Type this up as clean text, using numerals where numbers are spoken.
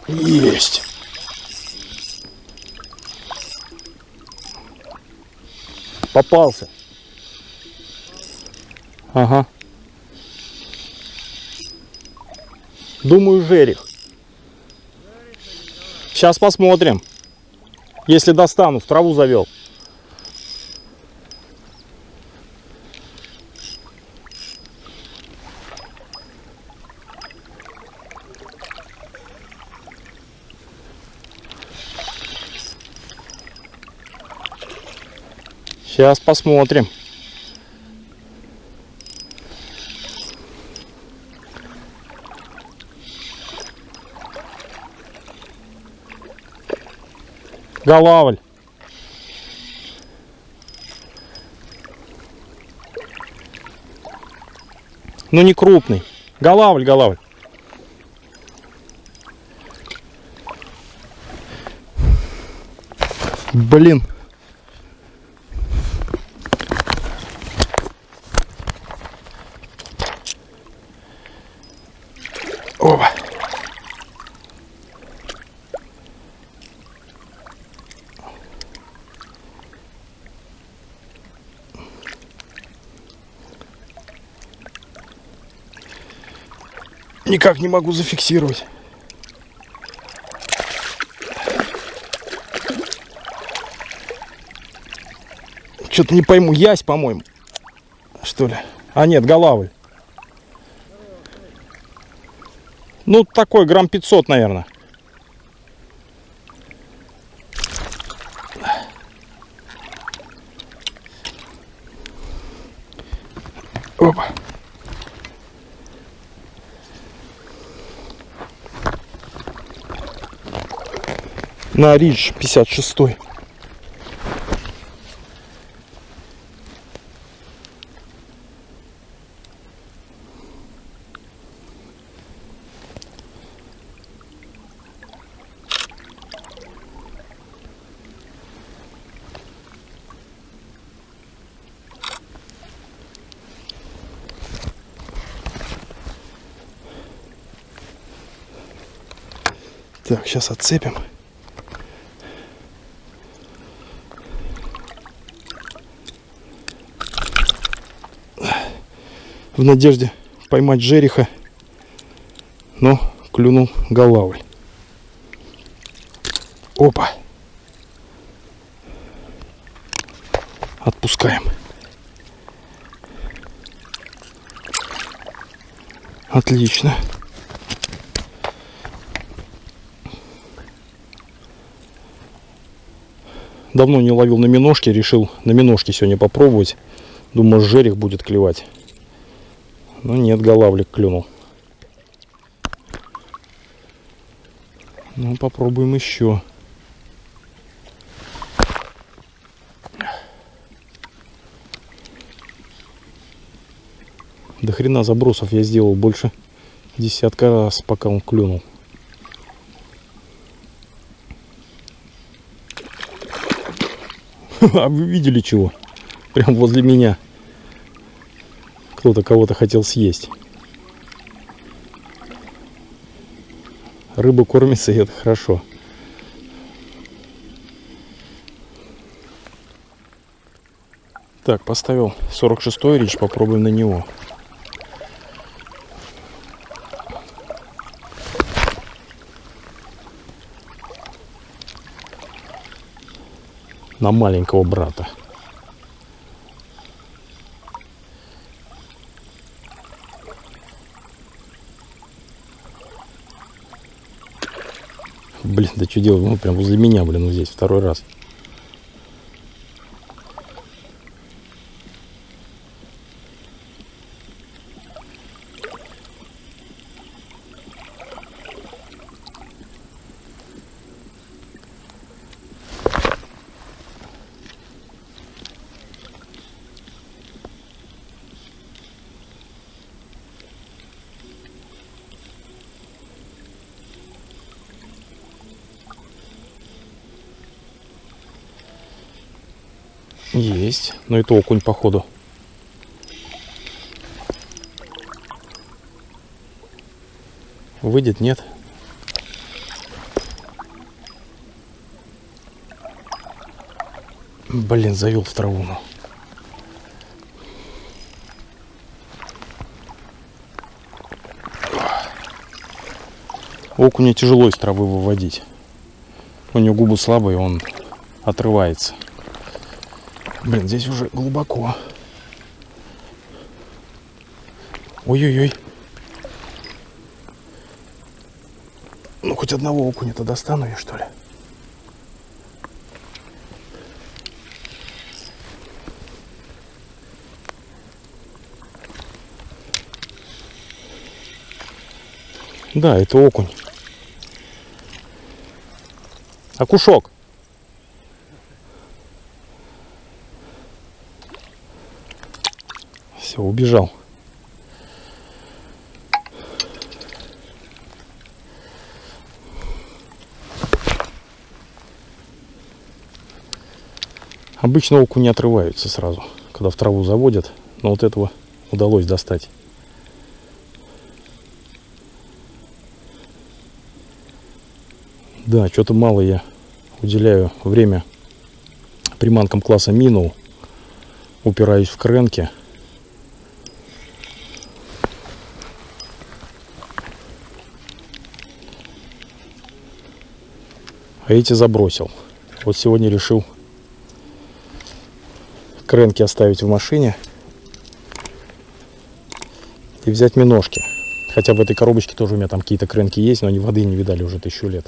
Есть. Попался. Ага. Думаю, жерех. Сейчас посмотрим. Если достану, в траву завел. Сейчас посмотрим. Голавль. Ну не крупный. Голавль, голавль. Блин. Опа. Никак не могу зафиксировать. Что-то не пойму, ясь, по-моему. Что ли? А нет, голавль. Ну, такой грамм 500, наверное. Опа. На Ридж 56-й. Так, сейчас отцепим. В надежде поймать жереха, но клюнул голавль. Опа. Отпускаем. Отлично. Давно не ловил на миножке, решил на миножке сегодня попробовать. Думаю, жерех будет клевать. Но нет, голавлик клюнул. Ну, попробуем еще. До хрена забросов я сделал больше десятка раз, пока он клюнул. А вы видели чего? Прям возле меня. Кто-то кого-то хотел съесть. Рыба кормится, и это хорошо. Так, поставил 46-й Ридж, попробуем на него. На маленького брата. Блин, да что делать? Ну, прям возле меня, блин, вот здесь второй раз. Есть, но это окунь походу. Выйдет, нет? Блин, завел в траву. Ну. Окуня тяжело из травы выводить. У него губы слабые, он отрывается. Блин, здесь уже глубоко. Ой-ой-ой. Ну, хоть одного окуня-то достану я, что ли? Да, это окунь. Окушок. Все, убежал. Обычно окуни отрываются сразу, когда в траву заводят, но вот этого удалось достать. Да, что-то мало я уделяю время приманкам класса Minnow. Упираюсь в кренки. А эти забросил. Вот сегодня решил кренки оставить в машине и взять миножки. Хотя в этой коробочке тоже у меня там какие-то кренки есть, но они воды не видали уже 1000 лет.